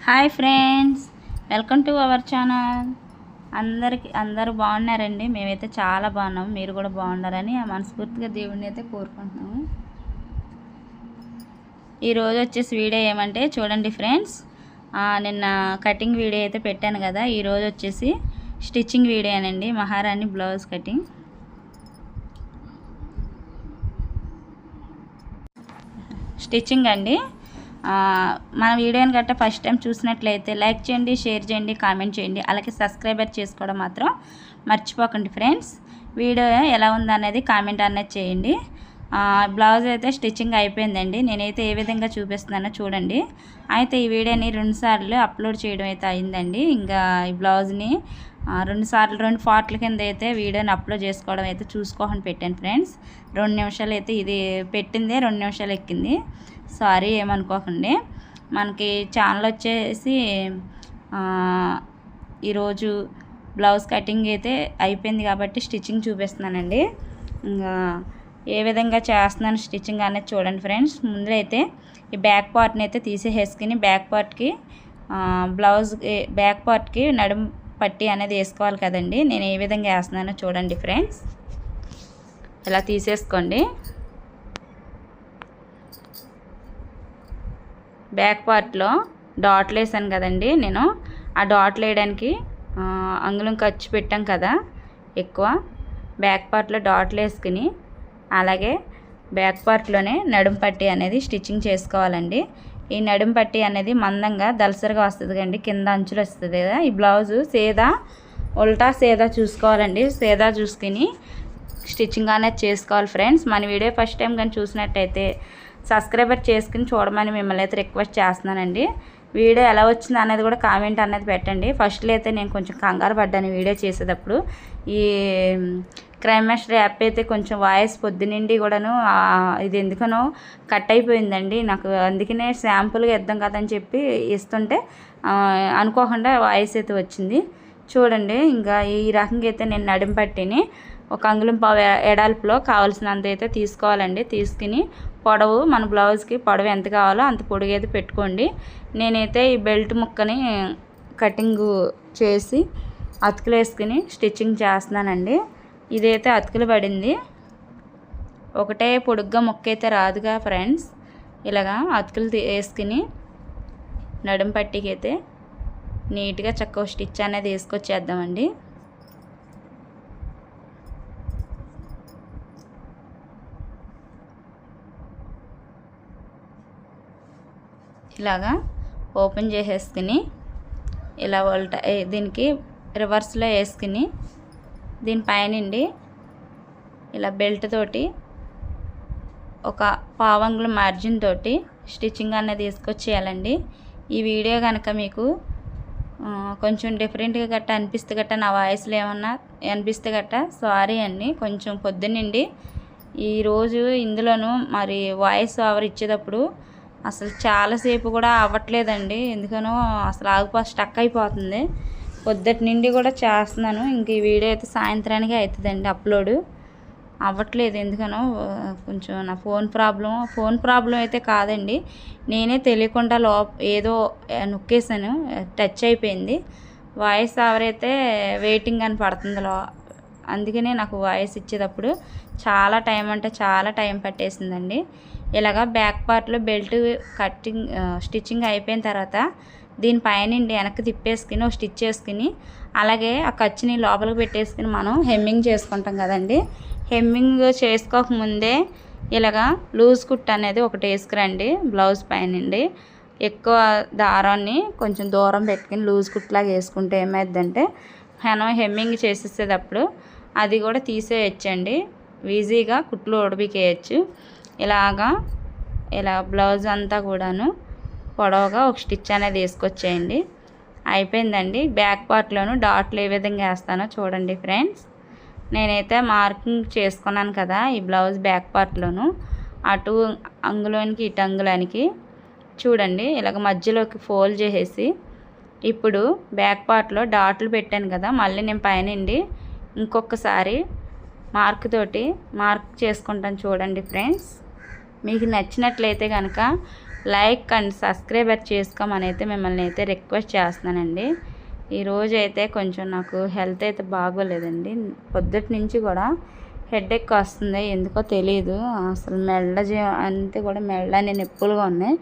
Hi friends, welcome to our channel. అందరూ బాగున్నారండి. మేమైతే చాలా బాగున్నాము. మీరు కూడా బాగున్నారని మనస్ఫూర్తిగా దేవుడిని అయితే కోరుకుంటున్నాము. ఈరోజు వచ్చేసి వీడియో ఏమంటే చూడండి ఫ్రెండ్స్, నిన్న కటింగ్ వీడియో అయితే పెట్టాను కదా. ఈరోజు వచ్చేసి స్టిచ్చింగ్ వీడియోనండి. మహారాణి బ్లౌజ్ కటింగ్. స్టిచ్చింగ్ అండి. మన వీడియోని గట్రా ఫస్ట్ టైం చూసినట్లయితే లైక్ చేయండి, షేర్ చేయండి, కామెంట్ చేయండి. అలాగే సబ్స్క్రైబర్ చేసుకోవడం మాత్రం మర్చిపోకండి ఫ్రెండ్స్. వీడియో ఎలా ఉందనేది కామెంట్ అనేది చేయండి. బ్లౌజ్ అయితే స్టిచ్చింగ్ అయిపోయిందండి. నేనైతే ఏ విధంగా చూపిస్తున్నానో చూడండి. అయితే ఈ వీడియోని 2 సార్లు అప్లోడ్ చేయడం అయితే అయిందండి. ఇంకా ఈ బ్లౌజ్ని 2 పార్ట్ల కింద అయితే వీడియోని అప్లోడ్ చేసుకోవడం అయితే చూసుకోని పెట్టాను ఫ్రెండ్స్. 2 నిమిషాలు అయితే ఇది పెట్టిందే 2 నిమిషాలు ఎక్కింది. సారీ ఏమనుకోకండి. మనకి ఛానల్ వచ్చేసి ఈరోజు బ్లౌజ్ కటింగ్ అయితే అయిపోయింది కాబట్టి స్టిచ్చింగ్ చూపిస్తున్నానండి. ఇంకా ఏ విధంగా చేస్తున్నాను స్టిచ్చింగ్ అనేది చూడండి ఫ్రెండ్స్. ముందు అయితే ఈ బ్యాక్ పార్ట్ని అయితే తీసేసుకుని బ్యాక్ పార్ట్కి నడుం పట్టి అనేది వేసుకోవాలి కదండి. నేను ఏ విధంగా వేస్తున్నానో చూడండి ఫ్రెండ్స్. ఇలా తీసేసుకోండి. బ్యాక్ పార్ట్లో డాట్లు వేసాను కదండి. నేను ఆ డాట్లు వేయడానికి అంగుళం ఖర్చు పెట్టాం కదా ఎక్కువ. బ్యాక్ పార్ట్లో డాట్లు వేసుకుని అలాగే బ్యాక్ పార్ట్లోనే నడుం పట్టి అనేది స్టిచ్చింగ్ చేసుకోవాలండి. ఈ నడుం పట్టి అనేది మందంగా దలసరిగా వస్తుంది కండి, కింద అంచులు వస్తుంది కదా. ఈ బ్లౌజు ఉల్టా సేదా చూసుకోవాలండి. సేదా చూసుకుని స్టిచ్చింగ్ అనేది చేసుకోవాలి ఫ్రెండ్స్. మన వీడియో ఫస్ట్ టైం కానీ చూసినట్టయితే సబ్స్క్రైబర్ చేసుకుని చూడమని మిమ్మల్ని అయితే రిక్వెస్ట్ చేస్తున్నానండి. వీడియో ఎలా వచ్చింది అనేది కూడా కామెంట్ అనేది పెట్టండి. ఫస్ట్లో అయితే నేను కొంచెం కంగారు పడ్డాను వీడియో చేసేటప్పుడు. ఈ క్రైమ్ మాస్టర్ యాప్ అయితే కొంచెం వాయిస్ పొద్దునిండి కూడాను ఇది ఎందుకనో కట్ అయిపోయిందండి నాకు. అందుకనే శాంపుల్గా ఇద్దాం కదని చెప్పి ఇస్తుంటే అనుకోకుండా వాయిస్ అయితే వచ్చింది. చూడండి, ఇంకా ఈ రకంగా అయితే నేను నడుం పట్టిని 1 అంగుళం పావు ఎడాల్పులో కావాల్సినంత అయితే తీసుకోవాలండి. తీసుకుని పొడవు మన బ్లౌజ్కి పొడవు ఎంత కావాలో అంత పొడుగు అయితే పెట్టుకోండి. నేనైతే ఈ బెల్ట్ ముక్కని కటింగ్ చేసి అతుకులు వేసుకుని స్టిచ్చింగ్ చేస్తున్నానండి. ఇదైతే అతుకులు పడింది. ఒకటే పొడుగ్గా ముక్క అయితే రాదుగా ఫ్రెండ్స్. ఇలాగా అతుకులు వేసుకుని నడుం పట్టికి అయితే నీట్గా చక్కగా స్టిచ్ అనేది వేసుకొచ్చేద్దామండి. ఇలాగా ఓపెన్ చేసేసుకుని ఇలా దీనికి రివర్స్లో వేసుకుని దీనిపైనండి ఇలా బెల్ట్ తోటి 1 పావంగుళం మార్జిన్ తోటి స్టిచ్చింగ్ అనేది తీసుకొచ్చేయాలండి. ఈ వీడియో కనుక మీకు కొంచెం డిఫరెంట్గా గట్టా అనిపిస్తే గట్టా నా వాయిస్లో ఏమన్నా అనిపిస్తే గట్టా సారీ అండి. కొంచెం పొద్దునండి ఈరోజు ఇందులోనూ మరి వాయిస్ ఓవర్ ఇచ్చేటప్పుడు అసలు చాలాసేపు కూడా అవ్వట్లేదండి. ఎందుకనో అసలు స్టక్ అయిపోతుంది. పొద్దుటి నుండి కూడా చేస్తున్నాను. ఇంక ఈ వీడియో అయితే సాయంత్రానికి అవుతుందండి అప్లోడ్ అవ్వట్లేదు. ఎందుకనో కొంచెం నా ఫోన్ ప్రాబ్లం అయితే కాదండి. నేనే తెలియకుండా ఏదో నొక్కేసాను, టచ్ అయిపోయింది. వాయిస్ ఓవర్ అయితే వెయిటింగ్ అని పడుతుంది అందుకనే నాకు వాయిస్ ఇచ్చేటప్పుడు చాలా టైం అంటే చాలా టైం పట్టేసిందండి. ఇలాగా బ్యాక్ పార్ట్లో బెల్ట్ స్టిచ్చింగ్ అయిపోయిన తర్వాత దీనిపైన వెనక్కి తిప్పేసుకుని ఒక స్టిచ్ చేసుకుని అలాగే ఆ ఖర్చుని లోపలికి పెట్టేసుకుని మనం హెమ్మింగ్ చేసుకుంటాం కదండి. హెమ్మింగ్ చేసుకోకముందే ఇలాగా లూజ్ కుట్ అనేది ఒకటి వేసుకురండి. బ్లౌజ్ పైనండి ఎక్కువ దారాన్ని కొంచెం దూరం పెట్టుకుని లూజ్ కుట్లాగా వేసుకుంటే ఏమైందంటే మనం హెమ్మింగ్ చేసేసేటప్పుడు అది కూడా తీసేయచ్చండి. ఈజీగా కుట్లు ఉడబికేయచ్చు. ఇలా బ్లౌజ్ అంతా కూడాను పొడవుగా ఒక స్టిచ్ అనేది వేసుకొచ్చేయండి. అయిపోయిందండి. బ్యాక్ పార్ట్లోను డాట్లు ఏ విధంగా వేస్తానో చూడండి ఫ్రెండ్స్. నేనైతే మార్కింగ్ చేసుకున్నాను కదా ఈ బ్లౌజ్ బ్యాక్ పార్ట్లోను అటు అంగుళానికి ఇటు అంగుళానికి చూడండి. ఇలాగ మధ్యలోకి ఫోల్డ్ చేసేసి ఇప్పుడు బ్యాక్ పార్ట్లో డాట్లు పెట్టాను కదా, మళ్ళీ నేను పైనండి ఇంకొకసారి మార్క్ చేసుకుంటాను చూడండి ఫ్రెండ్స్. మీకు నచ్చినట్లయితే కనుక లైక్ అండ్ సబ్స్క్రైబర్ చేసుకోమని అయితే మిమ్మల్ని అయితే రిక్వెస్ట్ చేస్తున్నానండి. ఈరోజు అయితే కొంచెం నాకు హెల్త్ అయితే బాగోలేదండి. పొద్దుటి నుంచి కూడా హెడేక్ వస్తుంది, ఎందుకో తెలియదు. అసలు అంతే కూడా మెళ్ళని నొప్పులుగా ఉన్నాయి.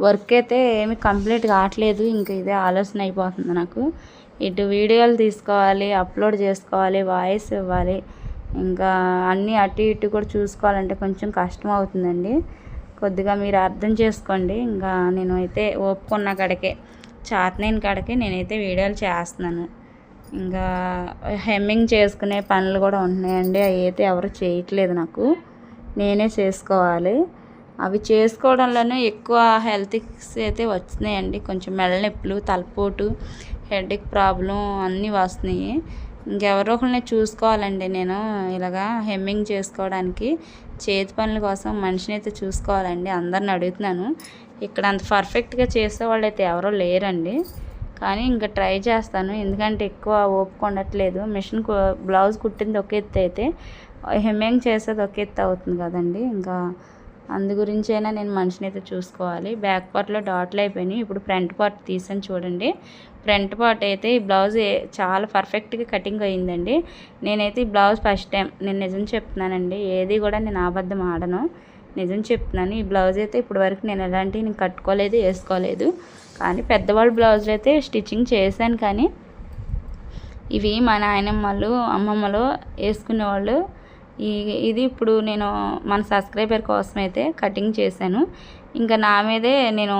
వర్క్ అయితే ఏమి కంప్లీట్ కావట్లేదు. ఇంకా ఇదే ఆలోచన అయిపోతుంది నాకు. ఇటు వీడియోలు తీసుకోవాలి, అప్లోడ్ చేసుకోవాలి, వాయిస్ ఇవ్వాలి, ఇంకా అన్నీ అటు ఇటు కూడా చూసుకోవాలంటే కొంచెం కష్టం అవుతుందండి. కొద్దిగా మీరు అర్థం చేసుకోండి. ఇంకా నేను అయితే ఒప్పుకున్న కాడికే, చాతనైన కాడికి నేనైతే వీడియోలు చేస్తున్నాను. ఇంకా హెమ్మింగ్ చేసుకునే పనులు కూడా ఉంటున్నాయండి. అవి అయితే ఎవరు చేయట్లేదు, నాకు నేనే చేసుకోవాలి. అవి చేసుకోవడంలోనే ఎక్కువ హెల్త్ ఇష్యూస్ అయితే వచ్చినాయండి. కొంచెం మెడ నొప్పులు, తలపోటు, హెడేక్ ప్రాబ్లం అన్నీ వస్తున్నాయి. ఇంకెవరో ఒకరిని చూసుకోవాలండి. నేను ఇలాగా హెమ్మింగ్ చేసుకోవడానికి చేతి పనుల కోసం మనిషిని అయితే చూసుకోవాలండి. అందరిని అడుగుతున్నాను. ఇక్కడ అంత పర్ఫెక్ట్గా చేసేవాళ్ళు అయితే ఎవరో లేరండి. కానీ ఇంకా ట్రై చేస్తాను, ఎందుకంటే ఎక్కువ ఓపిక ఉండట్లేదు. మిషన్ బ్లౌజ్ కుట్టింది ఒక ఎత్తు అయితే హెమ్మింగ్ చేసేది ఒక ఎత్తు అవుతుంది కదండి. ఇంకా అందు గురించి అయినా నేను మనిషిని అయితే చూసుకోవాలి. బ్యాక్ పార్ట్లో డాట్లు అయిపోయినాయి. ఇప్పుడు ఫ్రంట్ పార్ట్ తీసాను చూడండి. ఫ్రంట్ పార్ట్ అయితే ఈ బ్లౌజ్ చాలా పర్ఫెక్ట్గా కటింగ్ అయ్యిందండి. నేనైతే ఈ బ్లౌజ్ ఫస్ట్ టైం, నేను నిజం చెప్తున్నానండి, ఏది కూడా నేను అబద్ధం ఆడను, నిజం చెప్తున్నాను. ఈ బ్లౌజ్ అయితే ఇప్పటి వరకు నేను ఎలాంటివి నేను కట్టుకోలేదు, వేసుకోలేదు. కానీ పెద్దవాళ్ళ బ్లౌజులు అయితే స్టిచ్చింగ్ చేశాను. కానీ ఇవి మా నాయనమ్మలు, అమ్మమ్మలు వేసుకునేవాళ్ళు. ఇది ఇప్పుడు నేను మన సబ్స్క్రైబర్ కోసం అయితే కటింగ్ చేశాను. ఇంకా నా మీదే నేను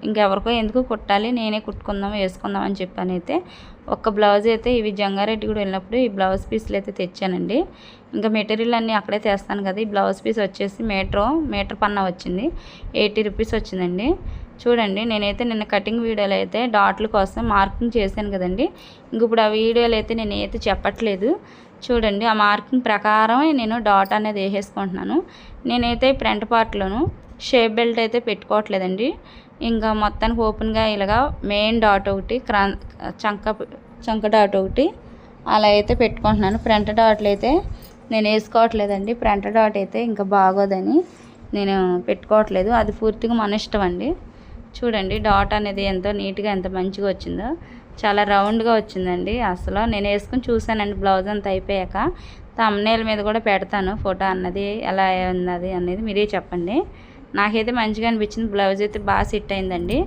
ఇంకెవరికో ఎందుకు కుట్టాలి, నేనే కుట్టుకుందాం, వేసుకుందాం అని చెప్పాను. అయితే ఒక్క బ్లౌజ్ అయితే ఇవి జంగారెడ్డి కూడా వెళ్ళినప్పుడు ఈ బ్లౌజ్ పీస్లు అయితే తెచ్చానండి. ఇంకా మెటీరియల్ అన్నీ అక్కడే తెస్తాను కదా. ఈ బ్లౌజ్ పీస్ వచ్చేసి మీటర్ పన్నా వచ్చింది, 80 రూపీస్ వచ్చిందండి. చూడండి, నేనైతే నిన్న కటింగ్ వీడియోలో అయితే డాట్ల కోసం మార్కింగ్ చేశాను కదండి. ఇంక ఇప్పుడు ఆ వీడియోలో అయితే నేను అయితే చెప్పట్లేదు. చూడండి, ఆ మార్కింగ్ ప్రకారం నేను డాట్ అనేది వేసేసుకుంటున్నాను. నేనైతే ఫ్రంట్ పార్ట్లోను షేప్ బెల్ట్ అయితే పెట్టుకోవట్లేదండి. ఇంకా మొత్తానికి ఓపెన్గా ఇలాగా మెయిన్ డాట్ ఒకటి, చంక డాట్ ఒకటి అలా అయితే పెట్టుకుంటున్నాను. ఫ్రంట్ డాట్లు అయితే నేను వేసుకోవట్లేదండి. ఫ్రంట్ డాట్ అయితే ఇంకా బాగోదని నేను పెట్టుకోవట్లేదు. అది పూర్తిగా మన ఇష్టం అండి. చూడండి, డాట్ అనేది ఎంతో నీట్గా, ఎంత మంచిగా వచ్చిందో, చాలా రౌండ్గా వచ్చిందండి. అసలు నేను వేసుకుని చూశానండి. బ్లౌజ్ అంతా అయిపోయాక థంబ్నెయిల్ మీద కూడా పెడతాను ఫోటో అన్నది, ఎలా ఉన్నది అనేది మీరే చెప్పండి. నాకైతే మంచిగా అనిపించింది. బ్లౌజ్ అయితే బాగా సెట్ అయిందండి.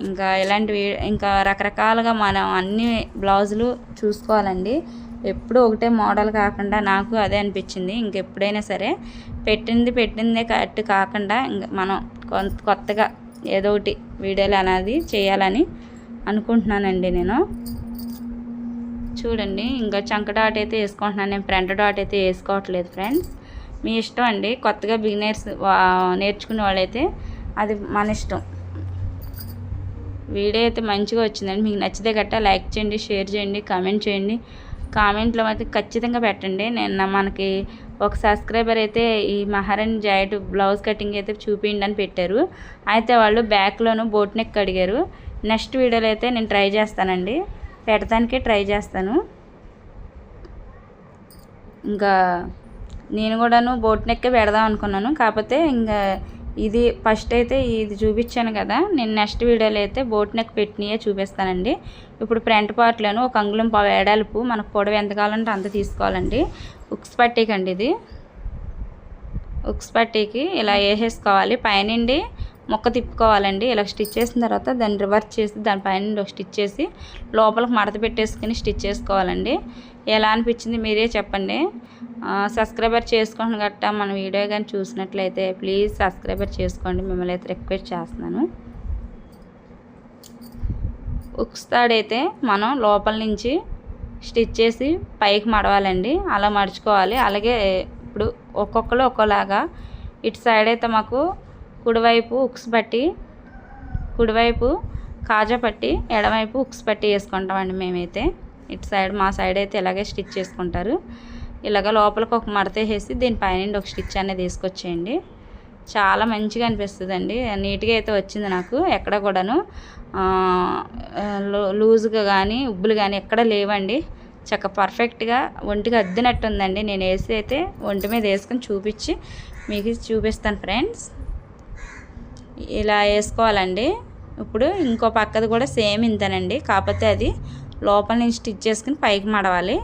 ఇంకా ఇలాంటివి ఇంకా రకరకాలుగా మనం అన్ని బ్లౌజులు చూసుకోవాలండి. ఎప్పుడు ఒకటే మోడల్ కాకుండా నాకు అదే అనిపించింది. ఇంకెప్పుడైనా సరే పెట్టిందే కరెక్ట్ కాకుండా ఇంకా మనం కొత్తగా ఏదో ఒకటి వీడియోలు అనేది చేయాలని అనుకుంటున్నానండి నేను. చూడండి, ఇంకా చంక డాట్ అయితే వేసుకుంటున్నాను. నేను ఫ్రంట్ డాట్ అయితే వేసుకోవట్లేదు ఫ్రెండ్స్, మీ ఇష్టం అండి. కొత్తగా బిగినర్స్ నేర్చుకునే వాళ్ళైతే అది మన ఇష్టం. వీడియో అయితే మంచిగా వచ్చిందండి. మీకు నచ్చితే గట్టా లైక్ చేయండి, షేర్ చేయండి, కామెంట్ చేయండి. కామెంట్లో అయితే ఖచ్చితంగా పెట్టండి. నేను మనకి ఒక సబ్స్క్రైబర్ అయితే ఈ మహారాణి జాకెట్ బ్లౌజ్ కటింగ్ అయితే చూపించండి అని పెట్టారు. అయితే వాళ్ళు బ్యాక్లోను బోట్ నెక్ అడిగారు. నెక్స్ట్ వీడియోలో అయితే నేను ట్రై చేస్తానండి, పెట్టడానికే ట్రై చేస్తాను. ఇంకా నేను కూడాను బోట్ నెక్కే పెడదాం అనుకున్నాను. కాకపోతే ఇంకా ఇది ఫస్ట్ అయితే ఇది చూపించాను కదా, నేను నెక్స్ట్ వీడియోలో అయితే బోట్ నెక్ పెట్టినయే చూపిస్తానండి. ఇప్పుడు ఫ్రంట్ పార్ట్లోను 1 అంగుళం వెడల్పు, మనకు పొడవు ఎంత కావాలంటే అంత తీసుకోవాలండి. ఉక్స్ పట్టీకి అండి ఇది. ఉక్స్ పట్టీకి ఇలా వేసేసుకోవాలి. పైనుండి మొక్క తిప్పుకోవాలండి. ఇలా స్టిచ్ చేసిన తర్వాత దాన్ని రివర్స్ చేసి దానిపైన ఒక స్టిచ్ చేసి లోపలికి మడత పెట్టేసుకుని స్టిచ్ చేసుకోవాలండి. ఎలా అనిపించింది మీరే చెప్పండి. సబ్స్క్రైబర్ చేసుకోండి గట్టా మన వీడియో కానీ చూసినట్లయితే ప్లీజ్ సబ్స్క్రైబర్ చేసుకోండి, మిమ్మల్ని అయితే రిక్వెస్ట్ చేస్తున్నాను. ఉక్స్ తాడైతే మనం లోపల నుంచి స్టిచ్ చేసి పైకి మడవాలండి. అలా మడుచుకోవాలి. అలాగే ఇప్పుడు ఒక్కొక్కరు ఒక్కోలాగా, ఇటు సైడ్ అయితే మాకు కుడివైపు ఉక్స్ పట్టి, కుడివైపు కాజా పట్టి, ఎడమవైపు ఉక్స్ పట్టి వేసుకుంటామండి మేమైతే. ఇటు సైడ్ మా సైడ్ అయితే ఇలాగే స్టిచ్ చేసుకుంటారు. ఇలాగ లోపలికి ఒక మడత వేసి దీనిపైన ఒక స్టిచ్ అనేది తీసుకొచ్చేయండి. చాలా మంచిగా అనిపిస్తుందండి. నీట్గా అయితే వచ్చింది నాకు. ఎక్కడ కూడాను లూజ్గా కానీ ఉబ్బులు కానీ ఎక్కడ లేవండి. చక్క పర్ఫెక్ట్గా ఒంటికి అద్దినట్టు ఉందండి. నేను వేసి అయితే ఒంటి మీద వేసుకొని చూపించి మీకు చూపిస్తాను ఫ్రెండ్స్. ఇలా వేసుకోవాలండి. ఇప్పుడు ఇంకో పక్కది కూడా సేమ్ ఇంతేనండి, కాకపోతే అది లోపల నుంచి స్టిచ్ చేసుకుని పైకి మడవాలి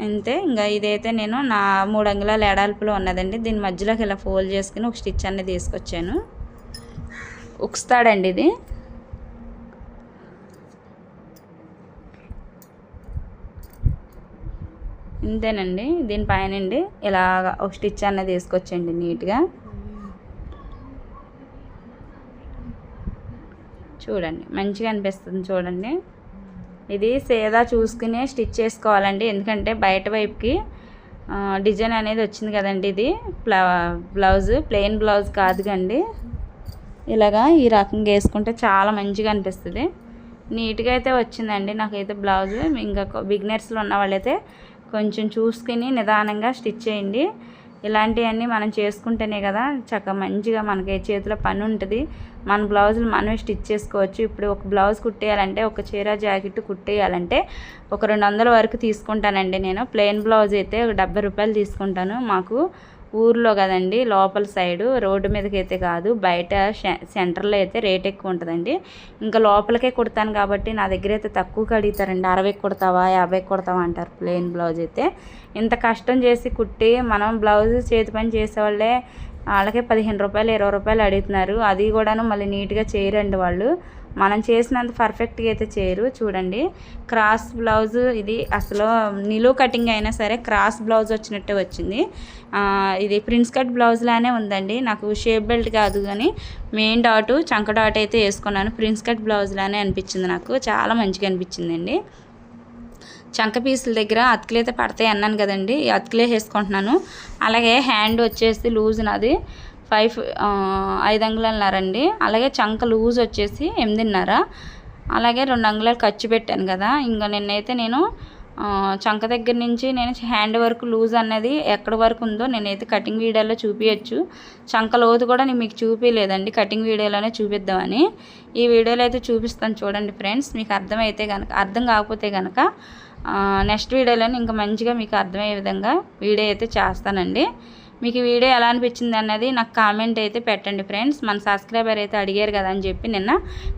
అంతే. ఇంకా ఇదైతే నేను నా 3 అంగుళాల ఎడాల్పులో ఉన్నదండి. దీని మధ్యలోకి ఇలా ఫోల్డ్ చేసుకుని ఒక స్టిచ్ అనేది తీసుకొచ్చాను. ఉక్స్తాడండి ఇది. ఇంతేనండి. దీనిపైనండి ఇలాగ ఒక స్టిచ్ అనేది తీసుకొచ్చండి నీట్గా. చూడండి మంచిగా అనిపిస్తుంది చూడండి. ఇది సేదా చూసుకునే స్టిచ్ చేసుకోవాలండి, ఎందుకంటే బయట వైపుకి డిజైన్ అనేది వచ్చింది కదండి. ఇది బ్లౌజ్ ప్లెయిన్ బ్లౌజ్ కాదు కండి. ఇలాగా ఈ రకంగా వేసుకుంటే చాలా మంచిగా అనిపిస్తుంది. నీట్గా అయితే వచ్చిందండి నాకైతే బ్లౌజ్. ఇంకా బిగినర్స్లో ఉన్న వాళ్ళైతే కొంచెం చూసుకుని నిదానంగా స్టిచ్ చేయండి. ఇలాంటివన్నీ మనం చేసుకుంటేనే కదా చక్కగా మంచిగా మనకి చేతిలో పని ఉంటుంది. మన బ్లౌజులు మనమే స్టిచ్ చేసుకోవచ్చు. ఇప్పుడు ఒక బ్లౌజ్ కుట్టేయాలంటే, ఒక చీర జాకెట్ కుట్టేయాలంటే ఒక 200 వరకు తీసుకుంటానండి నేను. ప్లెయిన్ బ్లౌజ్ అయితే ఒక 70 రూపాయలు తీసుకుంటాను. మాకు ఊర్లో కదండి, లోపల సైడు, రోడ్డు మీదకి అయితే కాదు, బయట సెంటర్లో అయితే రేట్ ఎక్కువ ఉంటుందండి. ఇంకా లోపలికే కుడతాను కాబట్టి నా దగ్గర అయితే తక్కువకి అడుగుతారండి. 60 కుడతావా 50 కుడతావా అంటారు ప్లెయిన్ బ్లౌజ్ అయితే. ఇంత కష్టం చేసి కుట్టి మనం బ్లౌజ్ చేతి పని చేసేవాళ్ళే వాళ్ళకే 15 రూపాయలు 20 రూపాయలు అడుగుతున్నారు. అది కూడాను మళ్ళీ నీట్గా చేయరండి వాళ్ళు. మనం చేసినంత పర్ఫెక్ట్గా అయితే చేయరు. చూడండి క్రాస్ బ్లౌజ్ ఇది అసలు నిలువు కటింగ్ అయినా సరే క్రాస్ బ్లౌజ్ వచ్చినట్టే వచ్చింది. ఇది ప్రిన్స్ కట్ బ్లౌజ్ లానే ఉందండి. నాకు షేప్ బెల్ట్ కాదు కానీ మెయిన్ డాటు చంక డాట్ అయితే వేసుకున్నాను. ప్రిన్స్ కట్ బ్లౌజ్ లానే అనిపించింది నాకు, చాలా మంచిగా అనిపించిందండి. చంక పీసుల దగ్గర అతుకులు అయితే పడతాయి అన్నాను కదండి, అతుకులే వేసుకుంటున్నాను. అలాగే హ్యాండ్ వచ్చేసి లూజ్ నాది 5 అంగుళాలున్నారండి. అలాగే చంక లూజ్ వచ్చేసి 8.5. అలాగే 2 అంగుళాలు ఖర్చు పెట్టాను కదా. ఇంకా నిన్నైతే నేను చంక దగ్గర నుంచి నేను హ్యాండ్ వరకు లూజ్ అన్నది ఎక్కడి వరకు ఉందో నేనైతే కటింగ్ వీడియోలో చూపించచ్చు. చంక లోతు కూడా నేను మీకు చూపించలేదండి, కటింగ్ వీడియోలోనే చూపిద్దామని ఈ వీడియోలో అయితే చూపిస్తాను. చూడండి ఫ్రెండ్స్, మీకు అర్థం కాకపోతే కనుక నెక్స్ట్ వీడియోలోనే ఇంకా మంచిగా మీకు అర్థమయ్యే విధంగా వీడియో అయితే చేస్తానండి. మీకు ఈ వీడియో ఎలా అనిపించింది అన్నది నాకు కామెంట్ అయితే పెట్టండి ఫ్రెండ్స్. మన సబ్స్క్రైబర్ అయితే అడిగారు కదా అని చెప్పి నిన్న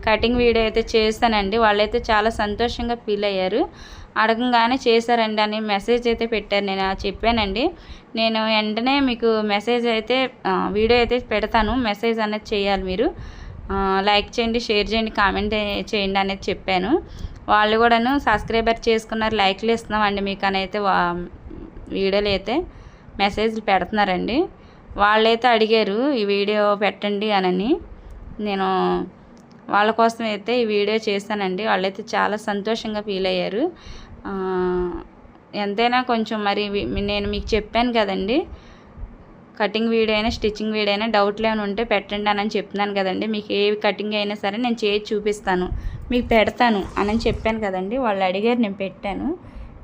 కటింగ్ వీడియో అయితే చేస్తానండి. వాళ్ళైతే చాలా సంతోషంగా ఫీల్ అయ్యారు. అడగంగానే చేశారండి అని మెసేజ్ అయితే పెట్టారు. నేను చెప్పానండి, నేను వెంటనే మీకు మెసేజ్ అయితే వీడియో అయితే పెడతాను, మెసేజ్ అనేది చేయాలి మీరు. లైక్ చేయండి, షేర్ చేయండి, కామెంట్ చేయండి అనేది చెప్పాను. వాళ్ళు కూడాను సబ్స్క్రైబర్ చేసుకున్నారు, లైక్లు ఇస్తున్నామండి మీకు అని అయితే వీడియోలు అయితే మెసేజ్లు పెడుతున్నారండి. వాళ్ళైతే అడిగారు ఈ వీడియో పెట్టండి అని. నేను వాళ్ళ కోసం అయితే ఈ వీడియో చేశానండి. వాళ్ళైతే చాలా సంతోషంగా ఫీల్ అయ్యారు. ఎంతైనా కొంచెం మరి నేను మీకు చెప్పాను కదండి, కటింగ్ వీడియో అయినా స్టిచ్చింగ్ వీడియో అయినా డౌట్లు ఏమైనా ఉంటే పెట్టండి అని చెప్తున్నాను కదండి. మీకు ఏ కటింగ్ అయినా సరే నేను చేసి చూపిస్తాను, మీకు పెడతాను అని చెప్పాను కదండి. వాళ్ళు అడిగారు, నేను పెట్టాను.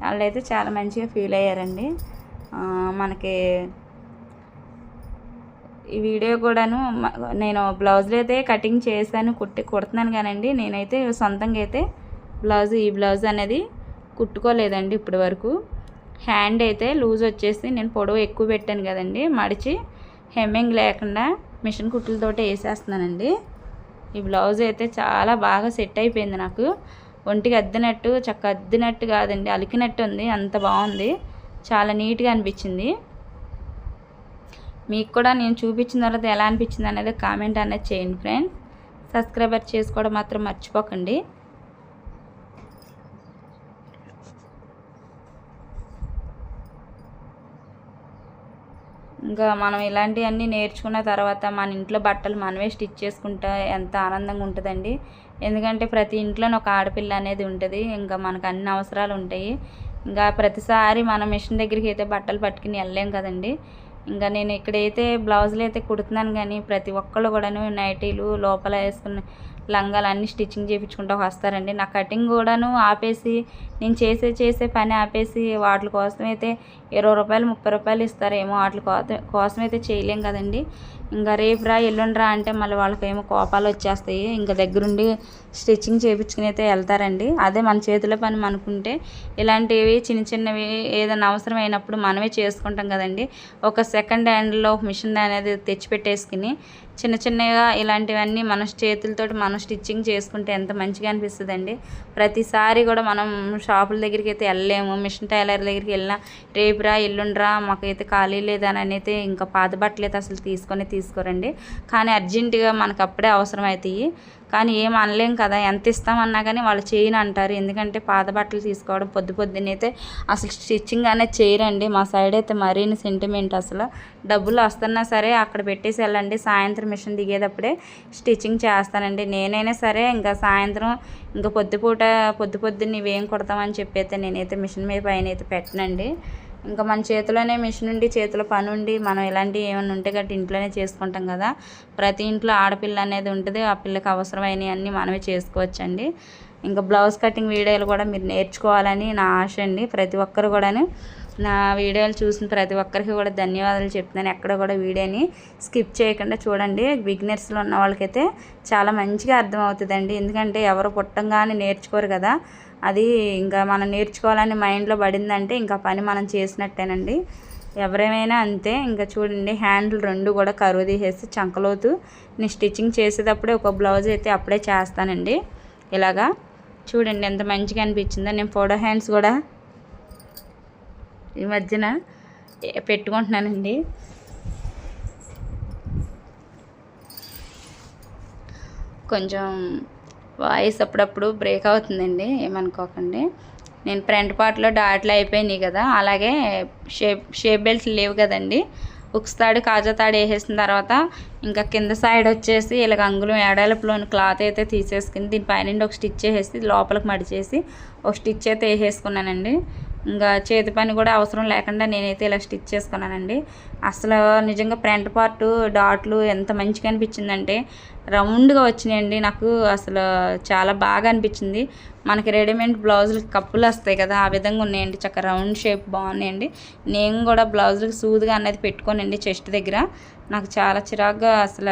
వాళ్ళైతే చాలా మంచిగా ఫీల్ అయ్యారండి. మనకి ఈ వీడియో కూడాను నేను బ్లౌజులు అయితే కటింగ్ చేశాను, కుడుతున్నాను కానండి. నేనైతే సొంతంగా అయితే ఈ బ్లౌజ్ అనేది కుట్టుకోలేదండి ఇప్పటి వరకు. హ్యాండ్ అయితే లూజ్ వచ్చేసి నేను పొడవు ఎక్కువ పెట్టాను కదండి, మడిచి హెమ్మింగ్ లేకుండా మిషన్ కుట్టులతోటి వేసేస్తున్నానండి. ఈ బ్లౌజ్ అయితే చాలా బాగా సెట్ అయిపోయింది నాకు. ఒంటికి అద్దినట్టు, అద్దినట్టు కాదండి, అలికినట్టు ఉంది, అంత బాగుంది, చాలా నీట్గా అనిపించింది. మీకు కూడా నేను చూపించిన తర్వాత ఎలా అనిపించింది అనేది కామెంట్ అనేది చేయండి ఫ్రెండ్స్. సబ్స్క్రైబర్ చేసుకోవడం మాత్రం మర్చిపోకండి. ఇంకా మనం ఇలాంటివన్నీ నేర్చుకున్న తర్వాత మన ఇంట్లో బట్టలు మనమే స్టిచ్ చేసుకుంటే ఎంత ఆనందంగా ఉంటుందండి. ఎందుకంటే ప్రతి ఇంట్లోనే ఒక ఆడపిల్ల అనేది ఉంటుంది. ఇంకా మనకు అన్ని అవసరాలు ఉంటాయి. ఇంకా ప్రతిసారి మనం మిషన్ దగ్గరికి అయితే బట్టలు పట్టుకుని వెళ్ళలేం కదండి. ఇంకా నేను ఇక్కడైతే బ్లౌజులు అయితే కుడుతున్నాను కానీ ప్రతి ఒక్కళ్ళు కూడాను నైటీలు లోపల వేసుకున్న లంగాలు అన్నీ స్టిచ్చింగ్ చేయించుకుంటూ వస్తారండి. నా కటింగ్ కూడాను ఆపేసి నేను చేసే పని ఆపేసి వాటి కోసం అయితే 20 రూపాయలు 30 రూపాయలు ఇస్తారేమో, వాటి కోసం అయితే చేయలేం కదండి. ఇంకా రేపు రా ఎల్లుండి రా అంటే మళ్ళీ వాళ్ళకేమో కోపాలు వచ్చేస్తాయి. ఇంకా దగ్గరుండి స్టిచ్చింగ్ చేయించుకుని అయితే వెళ్తారండి. అదే మన చేతిలో పని అనుకుంటే ఇలాంటివి చిన్నవి ఏదైనా అవసరం అయినప్పుడు మనమే చేసుకుంటాం కదండి. ఒక సెకండ్ హ్యాండ్లో మిషన్ అనేది తెచ్చిపెట్టేసుకుని చిన్న చిన్నగా ఇలాంటివన్నీ మన చేతులతోటి మనం స్టిచ్చింగ్ చేసుకుంటే ఎంత మంచిగా అనిపిస్తుందండి. ప్రతిసారి కూడా మనం షాపుల దగ్గరికి అయితే వెళ్ళలేము. మిషన్ టైలర్ దగ్గరికి వెళ్ళినా రేపురా ఎల్లుండిరా మాకైతే ఖాళీ లేదని అయితే ఇంకా పాత బట్టలు అయితే అసలు తీసుకోరండి. కానీ అర్జెంటుగా మనకు అప్పుడే అవసరం అవుతాయి. కానీ ఏం అనలేం కదా, ఎంత ఇస్తామన్నా కానీ వాళ్ళు చేయను అంటారు. ఎందుకంటే పాత బట్టలు తీసుకోవడం పొద్దున్నైతే అసలు స్టిచ్చింగ్ అనేది చేయరండి. మా సైడ్ అయితే మరీని సెంటిమెంట్. అసలు డబ్బులు వస్తున్నా సరే అక్కడ పెట్టేసి వెళ్ళండి, సాయంత్రం మిషన్ దిగేటప్పుడే స్టిచ్చింగ్ చేస్తానండి. నేనైనా సరే ఇంకా సాయంత్రం ఇంకా పొద్దున్న ఇవేం కుడతామని చెప్పి అయితే నేనైతే మిషన్ మీద పైన అయితే పెట్టనండి. ఇంకా మన చేతిలోనే మిషన్ ఉండి చేతిలో పని ఉండి మనం ఇలాంటివి ఏమైనా ఉంటే గట్టి ఇంట్లోనే చేసుకుంటాం కదా. ప్రతి ఇంట్లో ఆడపిల్ల అనేది ఉంటుంది. ఆ పిల్లకి అవసరమైనవన్నీ మనమే చేసుకోవచ్చండి. ఇంకా బ్లౌజ్ కటింగ్ వీడియోలు కూడా మీరు నేర్చుకోవాలని నా ఆశ అండి. ప్రతి ఒక్కరు కూడాను నా వీడియోలు చూసిన ప్రతి ఒక్కరికి కూడా ధన్యవాదాలు చెప్తున్నాను. ఎక్కడ కూడా వీడియోని స్కిప్ చేయకుండా చూడండి. బిగినర్స్లో ఉన్న వాళ్ళకైతే చాలా మంచిగా అర్థమవుతుందండి. ఎందుకంటే ఎవరు పుట్టంగానే నేర్చుకోరు కదా. అది ఇంకా మనం నేర్చుకోవాలని మైండ్లో పడిందంటే ఇంకా పని మనం చేసినట్టేనండి. ఎవరేమైనా అంతే. ఇంకా చూడండి, హ్యాండిల్ రెండు కూడా కరువు తీసేసి చంకలోతు నేను స్టిచ్చింగ్ చేసేటప్పుడే ఒక బ్లౌజ్ అయితే అప్పుడే చేస్తానండి. ఇలాగా చూడండి ఎంత మంచిగా అనిపించిందో. నేను ఫోటో హ్యాండ్స్ కూడా ఈ మధ్యన పెట్టుకుంటున్నానండి. కొంచెం వాయిస్ అప్పుడప్పుడు బ్రేక్ అవుతుందండి, ఏమనుకోకండి. నేను ఫ్రంట్ పార్ట్లో డాట్లు అయిపోయినాయి కదా, అలాగే షేప్ బెల్ట్స్ లేవు కదండి. ఉక్స్ తాడు కాజా తాడు వేసేసిన తర్వాత ఇంకా కింద సైడ్ వచ్చేసి ఇలాగ అంగుళం ఏడాలపులోని క్లాత్ అయితే తీసేసుకుని దీనిపైన ఒక స్టిచ్ వేసేసి లోపలికి మడిచేసి ఒక స్టిచ్ అయితే వేసేసుకున్నానండి. ఇంకా చేతి పని కూడా అవసరం లేకుండా నేనైతే ఇలా స్టిచ్ చేసుకున్నానండి. అసలు నిజంగా ఫ్రంట్ పార్ట్ డాట్లు ఎంత మంచిగా అనిపించిందంటే రౌండ్గా వచ్చినాయండి. నాకు అసలు చాలా బాగా అనిపించింది. మనకి రెడీమేడ్ బ్లౌజులకి కప్పులు వస్తాయి కదా, ఆ విధంగా ఉన్నాయండి. చక్కగా రౌండ్ షేప్ బాగున్నాయండి. నేను కూడా బ్లౌజులకి సూదిగా అనేది పెట్టుకోనండి చెస్ట్ దగ్గర. నాకు చాలా చిరాగ్గా అసలు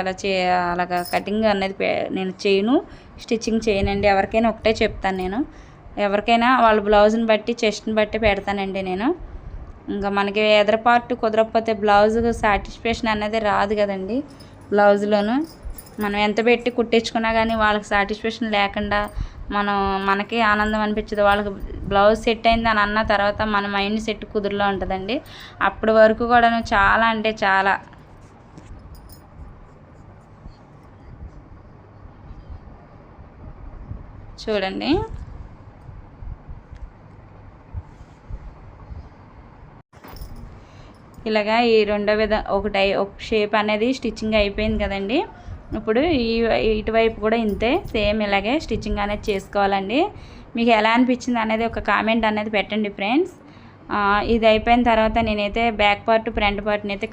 అలాగా కటింగ్ అనేది నేను చేయను, స్టిచ్చింగ్ చేయనండి. ఎవరికైనా ఒకటే చెప్తాను నేను, ఎవరికైనా వాళ్ళ బ్లౌజ్ని బట్టి చెస్ట్ని బట్టి పెడతానండి నేను. ఇంకా మనకి ఎదర పార్ట్ కుదరకపోతే బ్లౌజ్ సాటిస్ఫాక్షన్ అనేది రాదు కదండి. బ్లౌజ్లోను మనం ఎంత పెట్టి కుట్టించుకున్నా కానీ వాళ్ళకి సాటిస్ఫాక్షన్ లేకుండా మనకి ఆనందం అనిపించదు. వాళ్ళకి బ్లౌజ్ సెట్ అయింది అని అన్న తర్వాత మన మైండ్ సెట్ కుదురులో ఉంటుందండి. అప్పటి వరకు కూడా చాలా అంటే చాలా చూడండి. ఇలాగా ఈ రెండో ఒక షేప్ అనేది స్టిచ్చింగ్ అయిపోయింది కదండి. ఇప్పుడు ఇటువైపు కూడా ఇంతే సేమ్ ఇలాగే స్టిచ్చింగ్ అనేది చేసుకోవాలండి. మీకు ఎలా అనిపించింది అనేది ఒక కామెంట్ అనేది పెట్టండి ఫ్రెండ్స్. ఇది అయిపోయిన తర్వాత నేనైతే బ్యాక్ పార్ట్ ఫ్రంట్ పార్ట్ని అయితే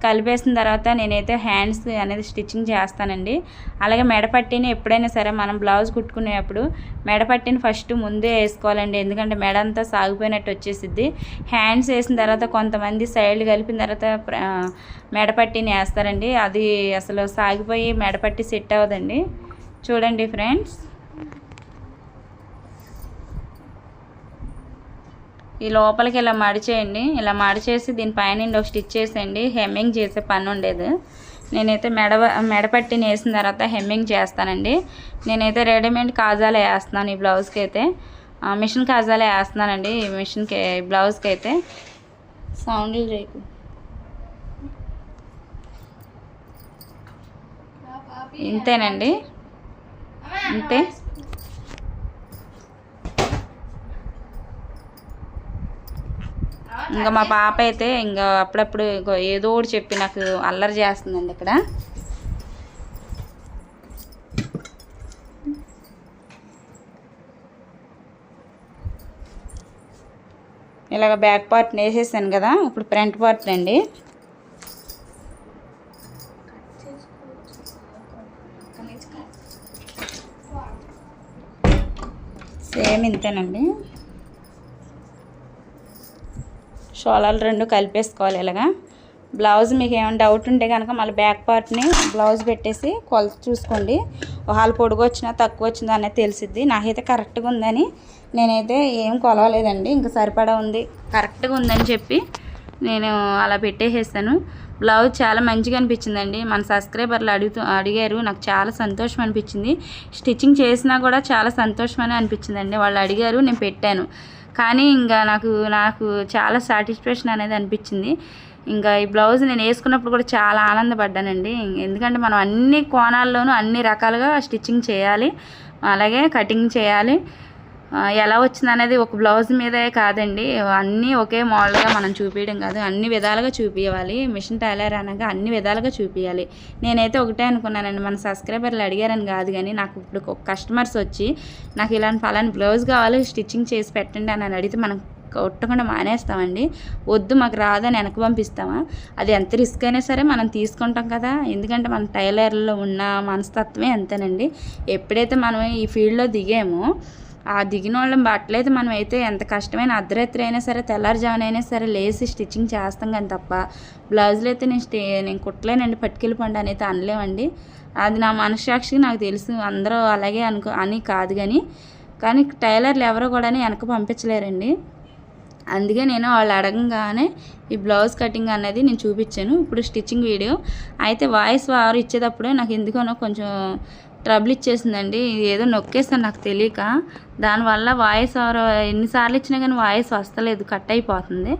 కలిపేసిన తర్వాత నేనైతే హ్యాండ్స్ అనేది స్టిచ్చింగ్ చేస్తానండి. అలాగే మెడపట్టిని ఎప్పుడైనా సరే మనం బ్లౌజ్ కుట్టుకునేటప్పుడు మెడపట్టిని ఫస్ట్ ముందే వేసుకోవాలండి. ఎందుకంటే మెడ అంతా సాగిపోయినట్టు వచ్చేసిద్ది. హ్యాండ్స్ వేసిన తర్వాత కొంతమంది సైడ్లు కలిపిన తర్వాత మెడపట్టిని వేస్తారండి. అది అసలు సాగిపోయి మెడపట్టి సెట్ అవ్వదండి. చూడండి ఫ్రెండ్స్, ఈ లోపలికి ఇలా మడిచేయండి. ఇలా మడిచేసి దీనిపైన ఒక స్టిచ్ చేసేయండి. హెమ్మింగ్ చేసే పని ఉండేది. నేనైతే మెడపట్టిని వేసిన తర్వాత హెమ్మింగ్ చేస్తానండి. నేనైతే రెడీమేడ్ కాజాలే వేస్తున్నాను ఈ బ్లౌజ్కి అయితే. మిషన్ కాజాలే వేస్తున్నానండి ఈ మిషన్కి బ్లౌజ్కి అయితే. సౌండ్లు రేకు ఇంతేనండి, ఇంతే. ఇంకా మా పాప అయితే ఇంకా అప్పుడప్పుడు ఏదో ఒకటి చెప్పి నాకు అల్లరి చేస్తుందండి. ఇక్కడ ఇలాగ బ్యాక్ పార్ట్ వేసేసాను కదా, ఇప్పుడు ఫ్రంట్ పార్ట్ అండి. సేమ్ ఇంతేనండి. షోలాలు రెండు కలిపేసుకోవాలి ఇలాగా. బ్లౌజ్ మీకు ఏమైనా డౌట్ ఉంటే కనుక మళ్ళీ బ్యాక్ పార్ట్ని బ్లౌజ్ పెట్టేసి కొలత చూసుకోండి. ఒకవేళ పొడుగు వచ్చినా తక్కువ వచ్చిందో అనేది తెలిసిద్ది. నాకైతే కరెక్ట్గా ఉందని నేనైతే ఏం కొలవలేదండి. ఇంకా సరిపడా ఉంది, కరెక్ట్గా ఉందని చెప్పి నేను అలా పెట్టేసేసాను. బ్లౌజ్ చాలా మంచిగా అనిపించిందండి. మన సబ్స్క్రైబర్లు అడిగారు, నాకు చాలా సంతోషం అనిపించింది. స్టిచ్చింగ్ చేసినా కూడా చాలా సంతోషమని అనిపించిందండి. వాళ్ళు అడిగారు, నేను పెట్టాను. కానీ ఇంకా నాకు చాలా సాటిస్ఫాక్షన్ అనేది అనిపించింది. ఇంకా ఈ బ్లౌజ్ నేను వేసుకున్నప్పుడు కూడా చాలా ఆనందపడ్డానండి. ఎందుకంటే మనం అన్ని కోణాల్లోనూ అన్ని రకాలుగా స్టిచ్చింగ్ చేయాలి, అలాగే కటింగ్ చేయాలి. ఎలా వచ్చింది అనేది ఒక బ్లౌజ్ మీదే కాదండి, అన్నీ ఒకే మోడల్గా మనం చూపించడం కాదు, అన్ని విధాలుగా చూపించాలి. మిషన్ టైలర్ అనగా అన్ని విధాలుగా చూపించాలి. నేనైతే ఒకటే అనుకున్నానండి, మన సబ్స్క్రైబర్లు అడిగారని కాదు, కానీ నాకు ఇప్పుడు కస్టమర్స్ వచ్చి నాకు ఇలాంటి ఫలాని బ్లౌజ్ కావాలి స్టిచ్చింగ్ చేసి పెట్టండి అని అడిగితే మనం కొట్టకుండా మానేస్తామండి. వద్దు మాకు రాదని వెనక పంపిస్తామా? అది ఎంత రిస్క్ అయినా సరే మనం తీసుకుంటాం కదా. ఎందుకంటే మన టైలర్లో ఉన్న మనస్తత్వమే అంతేనండి. ఎప్పుడైతే మనం ఈ ఫీల్డ్లో దిగామో ఆ దిగిన వాళ్ళం బట్టలైతే మనం అయితే ఎంత కష్టమైన అర్ధరాత్రి అయినా సరే తెల్లారుజామునైనా సరే లేసి స్టిచ్చింగ్ చేస్తాం కానీ తప్ప బ్లౌజులు అయితే నేను కుట్టలేనండి పట్టుకెళ్ళిపోండి అని అయితే అనలేమండి. అది నా మనస్సాక్షికి నాకు తెలుసు. అందరూ అలాగే అని కాదు, కానీ టైలర్లు ఎవరో కూడా వెనక పంపించలేరండి. అందుకే నేను వాళ్ళు అడగంగానే ఈ బ్లౌజ్ కటింగ్ అనేది నేను చూపించాను. ఇప్పుడు స్టిచ్చింగ్ వీడియో అయితే వాయిస్ ఓవర్ ఇచ్చేటప్పుడు నాకు ఎందుకనో కొంచెం ట్రబుల్ ఇచ్చేసిందండి. ఏదో నొక్కేస్తాను నాకు తెలియక, దానివల్ల వాయిస్ ఓవర్ ఎన్నిసార్లు ఇచ్చినా కానీ వాయిస్ వస్తలేదు, కట్ అయిపోతుంది.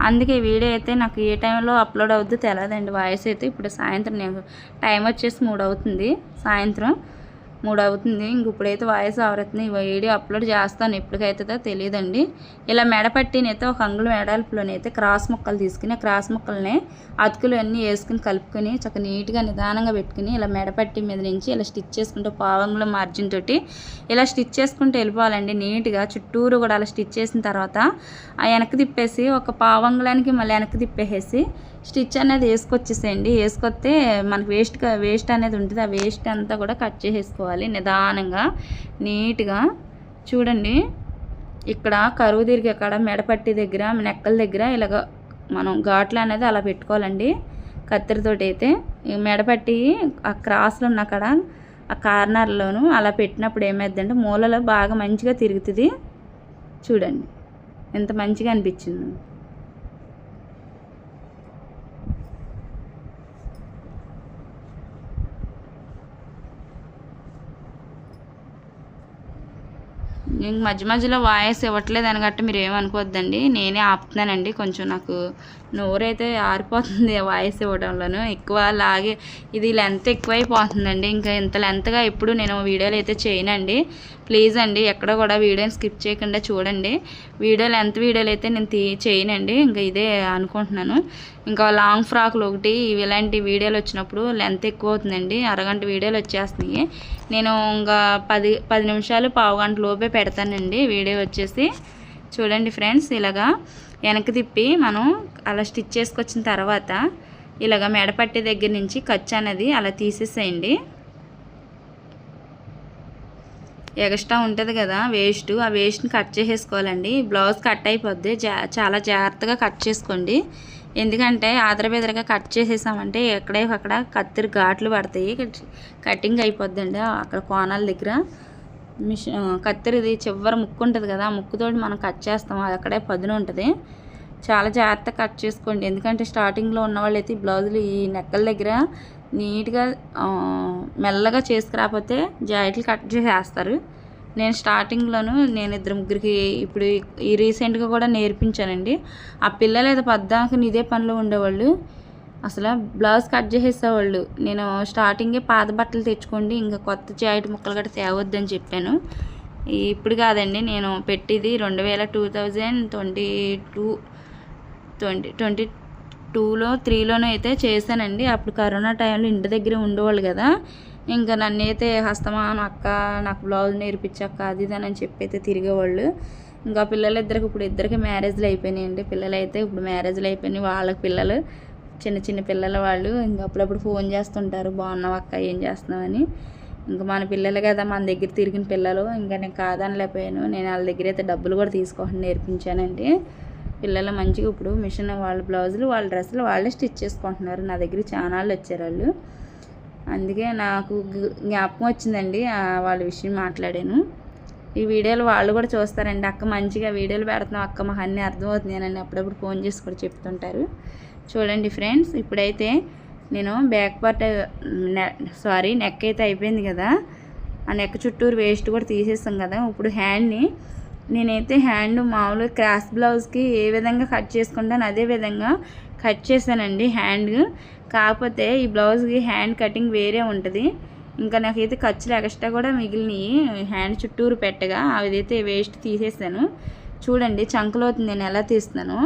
అందుకే వీడియో అయితే నాకు ఏ టైంలో అప్లోడ్ అవుద్దో తెలియదండి. వాయిస్ అయితే ఇప్పుడు సాయంత్రం నేను టైం వచ్చేసి 3 అవుతుంది, సాయంత్రం 3 అవుతుంది. ఇంక ఇప్పుడైతే వాయిస్ ఓవర్ అవుతుంది. ఈ వీడియో అప్లోడ్ చేస్తాను, ఎప్పటికైతుందో తెలియదండి. ఇలా మెడపట్టినైతే ఒక అంగుళం వెడల్పులోనైతే క్రాస్ ముక్కలు తీసుకుని క్రాస్ ముక్కల్ని అతుకులు అన్నీ వేసుకుని కలుపుకొని చక్కగా నీట్గా నిదానంగా పెట్టుకుని ఇలా మెడపట్టి మీద నుంచి ఇలా స్టిచ్ చేసుకుంటూ పావంగుళం మార్జిన్ తోటి ఇలా స్టిచ్ చేసుకుంటూ వెళ్ళిపోవాలండి. నీట్గా చుట్టూరు కూడా అలా స్టిచ్ చేసిన తర్వాత ఆ వెనక్కి తిప్పేసి ఒక పావంగుళానికి మళ్ళీ వెనక్కి తిప్పేసి స్టిచ్ అనేది వేసుకొచ్చేసేయండి. వేసుకొస్తే మనకి వేస్ట్ అనేది ఉంటుంది, ఆ వేస్ట్ అంతా కూడా కట్ చేసేసుకోవాలి నిదానంగా నీట్గా. చూడండి, ఇక్కడ కరువు తిరిగి అక్కడ మెడపట్టి దగ్గర నెక్కల దగ్గర ఇలాగ మనం ఘాట్లు అనేది అలా పెట్టుకోవాలండి కత్తెరతోటి. అయితే మెడపట్టి ఆ క్రాస్లో ఉన్న అక్కడ ఆ కార్నర్లోను అలా పెట్టినప్పుడు ఏమైందంటే మూలలో బాగా మంచిగా తిరుగుతుంది. చూడండి ఎంత మంచిగా అనిపించింది. ఇంక మధ్యలో వాయిస్ ఇవ్వట్లేదు అనగట్టు మీరు ఏమనుకోవద్దండి, నేనే ఆపుతున్నానండి. కొంచెం నాకు నోరైతే ఆరిపోతుంది వాయిస్ ఇవ్వడంలోనూ, ఎక్కువ లాగే ఇది లెంత్ ఎక్కువైపోతుందండి. ఇంకా ఇంత లెంత్గా ఎప్పుడు నేను వీడియోలు అయితే చేయనండి. ప్లీజ్ అండి ఎక్కడ కూడా వీడియోని స్కిప్ చేయకుండా చూడండి. వీడియోలు అయితే నేను చేయనండి. ఇంకా ఇదే అనుకుంటున్నాను. ఇంకా లాంగ్ ఫ్రాక్లు ఒకటి ఇలాంటి వీడియోలు వచ్చినప్పుడు లెంత్ ఎక్కువ అవుతుందండి. అరగంట వీడియోలు వచ్చేస్తున్నాయి. నేను ఇంకా 10 నిమిషాలు పావుగంట లోపే పెడతానండి వీడియో వచ్చేసి. చూడండి ఫ్రెండ్స్, ఇలాగా వెనక్కి తిప్పి మనం అలా స్టిచ్ చేసుకొచ్చిన తర్వాత ఇలాగ మెడపట్టి దగ్గర నుంచి ఖర్చు అనేది అలా తీసేసేయండి. ఎక్స్ట్రా ఉంటుంది కదా వేస్ట్, ఆ వేస్ట్ని కట్ చేసేసుకోవాలండి. బ్లౌజ్ కట్ అయిపోద్ది, చాలా జాగ్రత్తగా కట్ చేసుకోండి. ఎందుకంటే ఆదరబెదరగా కట్ చేసేసామంటే అక్కడ కత్తిరి ఘాట్లు పడతాయి, కటింగ్ అయిపోద్దండి. అక్కడ కోణాల దగ్గర కత్తిరిది చివరి ముక్కు ఉంటుంది కదా, ఆ ముక్కుతోటి మనం కట్ చేస్తాం, అది అక్కడే పదును ఉంటుంది. చాలా జాగ్రత్తగా కట్ చేసుకోండి. ఎందుకంటే స్టార్టింగ్లో ఉన్న వాళ్ళు అయితే ఈ బ్లౌజులు ఈ నెక్కల దగ్గర నీట్గా మెల్లగా చేసుకురాకపోతే జాయింట్లు కట్ చేసేస్తారు. నేను స్టార్టింగ్లోను నేను 2-3కి ఇప్పుడు ఈ రీసెంట్గా కూడా నేర్పించానండి. ఆ పిల్లలు అయితే పద్దాక ఇదే పనిలో ఉండేవాళ్ళు, అసలు బ్లౌజ్ కట్ చేసేసేవాళ్ళు. నేను స్టార్టింగే పాత బట్టలు తెచ్చుకోండి, ఇంకా కొత్త జాయింట్ ముక్కలు గట్రా తేవద్దని చెప్పాను. ఇప్పుడు కాదండి, నేను పెట్టిది 2022-23లో అయితే చేశానండి. అప్పుడు కరోనా టైంలో ఇంటి దగ్గరే ఉండేవాళ్ళు కదా, ఇంకా నన్ను అయితే హస్తమానం అక్క నాకు బ్లౌజ్ నేర్పించక్క అది ఇది అని చెప్పి అయితే తిరిగేవాళ్ళు. ఇంకా పిల్లలిద్దరికి ఇప్పుడు ఇద్దరికి మ్యారేజ్లు అయిపోయినాయండి. పిల్లలు అయితే ఇప్పుడు మ్యారేజ్లు అయిపోయినాయి, వాళ్ళకి పిల్లలు చిన్న పిల్లల వాళ్ళు ఇంకా అప్పుడప్పుడు ఫోన్ చేస్తుంటారు, బాగున్నావు అక్క ఏం చేస్తున్నావని. ఇంకా మన పిల్లలు కదా, మన దగ్గర తిరిగిన పిల్లలు, ఇంకా నేను కాదనలేకపోయాను. నేను వాళ్ళ దగ్గర అయితే డబ్బులు కూడా తీసుకోకుండా నేర్పించానండి. పిల్లలు మంచిగా ఇప్పుడు మిషన్ వాళ్ళ బ్లౌజులు వాళ్ళ డ్రెస్సులు వాళ్ళే స్టిచ్ చేసుకుంటున్నారు. నా దగ్గర ఛానళ్ళు వచ్చారు వాళ్ళు, అందుకే నాకు జ్ఞాపకం వచ్చిందండి వాళ్ళ విషయం మాట్లాడాను. ఈ వీడియోలు వాళ్ళు కూడా చూస్తారండి, అక్క మంచిగా వీడియోలు పెడుతున్నాం అక్క మాకు అన్నీ అర్థమవుతున్నాయని అప్పుడప్పుడు ఫోన్ చేసి కూడా చెప్తుంటారు. చూడండి ఫ్రెండ్స్, ఇప్పుడైతే నేను బ్యాక్ పార్ట్ నెక్ అయితే అయిపోయింది కదా, ఆ నెక్ చుట్టూరు వేస్ట్ కూడా తీసేస్తాం కదా. ఇప్పుడు హ్యాండ్ని నేనైతే హ్యాండ్ మామూలుగా క్రాస్ బ్లౌజ్కి ఏ విధంగా కట్ చేసుకుంటాను అదే విధంగా కట్ చేశానండి హ్యాండ్. కాకపోతే ఈ బ్లౌజ్కి హ్యాండ్ కటింగ్ వేరే ఉంటుంది. ఇంకా నాకైతే ఖర్చులు ఎక్స్ట్రా కూడా మిగిలినవి హ్యాండ్ చుట్టూరు పెట్టగా అదైతే వేస్ట్ తీసేసాను. చూడండి చంకలోతుంది నేను ఎలా తీస్తున్నాను.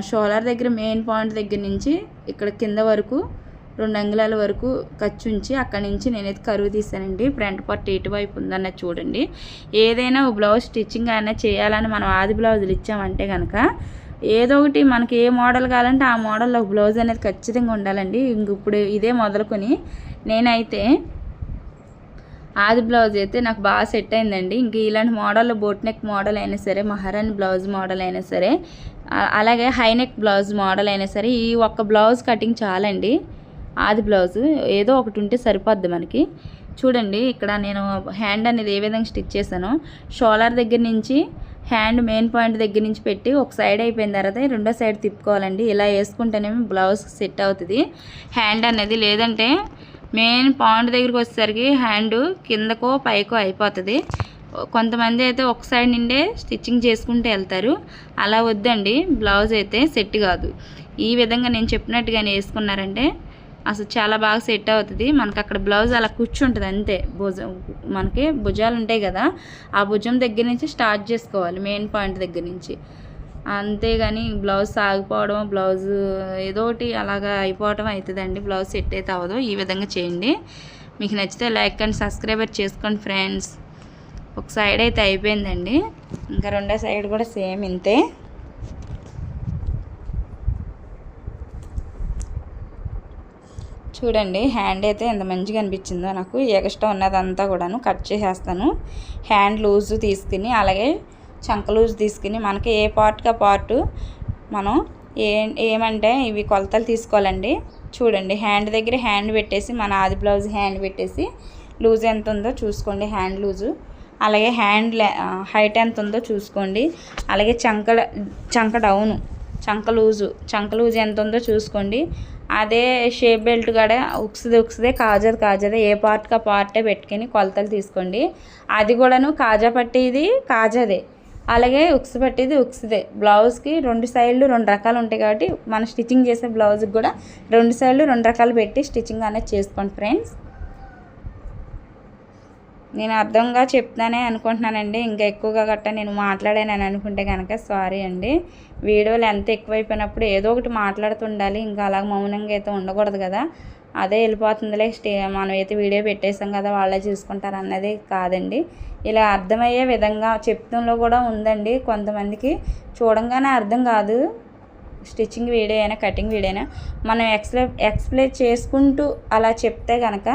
షోల్డర్ దగ్గర మెయిన్ పాయింట్ దగ్గర నుంచి ఇక్కడ కింద వరకు 2 అంగుళాల వరకు ఖర్చు ఉంచి అక్కడి నుంచి నేనైతే కరువు తీసానండి. ఫ్రంట్ పార్ట్ ఇటువైపు ఉందన్నది చూడండి. ఏదైనా బ్లౌజ్ స్టిచ్చింగ్ అయినా చేయాలని మనం ఆది బ్లౌజులు ఇచ్చామంటే కనుక ఏదో ఒకటి మనకి ఏ మోడల్ కావాలంటే ఆ మోడల్లో బ్లౌజ్ అనేది ఖచ్చితంగా ఉండాలండి. ఇంక ఇప్పుడు ఇదే మొదలుకొని నేనైతే ఆది బ్లౌజ్ అయితే నాకు బాగా సెట్ అయిందండి. ఇంక ఇలాంటి మోడల్లో బోట్ నెక్ మోడల్ అయినా సరే, మహారాణి బ్లౌజ్ మోడల్ అయినా సరే, అలాగే హై నెక్ బ్లౌజ్ మోడల్ అయినా సరే, ఈ ఒక్క బ్లౌజ్ కటింగ్ చాలండి. ఆది బ్లౌజ్ ఏదో ఒకటి ఉంటే సరిపోద్ది మనకి. చూడండి ఇక్కడ నేను హ్యాండ్ అనేది ఏ విధంగా స్టిచ్ చేశానో, షోల్డర్ దగ్గర నుంచి హ్యాండ్ మెయిన్ పాయింట్ దగ్గర నుంచి పెట్టి ఒక సైడ్ అయిపోయిన తర్వాత రెండో సైడ్ తిప్పుకోవాలండి. ఇలా వేసుకుంటేనేమో బ్లౌజ్ సెట్ అవుతుంది హ్యాండ్ అనేది. లేదంటే మెయిన్ పాయింట్ దగ్గరికి వచ్చేసరికి హ్యాండ్ కిందకో పైకో అయిపోతుంది. కొంతమంది అయితే ఒక సైడ్ నుండే స్టిచ్చింగ్ చేసుకుంటూ వెళ్తారు. అలా వద్దండి, బ్లౌజ్ అయితే సెట్ కాదు. ఈ విధంగా నేను చెప్పినట్టుగానే వేసుకున్నారంటే అసలు చాలా బాగా సెట్ అవుతుంది. మనకు అక్కడ బ్లౌజ్ అలా కూర్చుంటుంది అంతే. మనకి భుజాలు ఉంటాయి కదా, ఆ భుజం దగ్గర నుంచి స్టార్ట్ చేసుకోవాలి మెయిన్ పాయింట్ దగ్గర నుంచి. అంతేగాని బ్లౌజ్ సాగిపోవడం, బ్లౌజ్ ఏదో ఒకటి అలాగా అయిపోవడం అవుతుందండి. బ్లౌజ్ సెట్ అయితే అవ్వదు. ఈ విధంగా చేయండి. మీకు నచ్చితే లైక్ అండ్ సబ్స్క్రైబర్ చేసుకోండి ఫ్రెండ్స్. ఒక సైడ్ అయితే అయిపోయిందండి, ఇంకా రెండో సైడ్ కూడా సేమ్ ఇంతే. చూడండి హ్యాండ్ అయితే ఎంత మంచిగా అనిపించిందో నాకు. ఎక్స్ట్రా ఉన్నదంతా కూడాను కట్ చేసేస్తాను. హ్యాండ్ లూజు తీసుకుని అలాగే చంక లూజ్ తీసుకుని మనకి ఏ పార్ట్గా పార్టు మనం ఏమంటే ఇవి కొలతలు తీసుకోవాలండి. చూడండి హ్యాండ్ దగ్గర హ్యాండ్ పెట్టేసి, మన ఆది బ్లౌజ్ హ్యాండ్ పెట్టేసి లూజ్ ఎంత ఉందో చూసుకోండి, హ్యాండ్ లూజు. అలాగే హ్యాండ్ హైట్ ఎంత ఉందో చూసుకోండి. అలాగే చంక డౌను, చంక లూజు ఎంత ఉందో చూసుకోండి. అదే షేప్ బెల్ట్ కూడా ఉక్సుదే కాజాదే ఏ పార్ట్గా పార్టే పెట్టుకుని కొలతలు తీసుకోండి. అది కూడాను కాజా పట్టిది కాజాదే, అలాగే ఉక్సు పట్టిది ఉక్సుదే. బ్లౌజ్కి 2 సైడ్లు 2 రకాలు ఉంటాయి కాబట్టి మనం స్టిచ్చింగ్ చేసే బ్లౌజ్కి కూడా 2 సైడ్లు 2 రకాలు పెట్టి స్టిచ్చింగ్ అనేది చేసుకోండి ఫ్రెండ్స్. నేను అర్థంగా చెప్తానే అనుకుంటున్నానండి. ఇంకా ఎక్కువగా గట్టా నేను మాట్లాడానని అనుకుంటే కనుక సారీ అండి. వీడియోలు ఎంత ఎక్కువైపోయినప్పుడు ఏదో ఒకటి మాట్లాడుతుండాలి. ఇంకా అలాగ మౌనంగా అయితే ఉండకూడదు కదా. అదే వెళ్ళిపోతుందిలే మనం అయితే వీడియో పెట్టేసాం కదా వాళ్ళే చూసుకుంటారు అన్నది కాదండి. ఇలా అర్థమయ్యే విధంగా చెప్తంలో కూడా ఉందండి. కొంతమందికి చూడంగానే అర్థం కాదు. స్టిచ్చింగ్ వీడియో అయినా కటింగ్ వీడియో అయినా మనం ఎక్స్ప్లెయిన్ చేసుకుంటూ అలా చెప్తే కనుక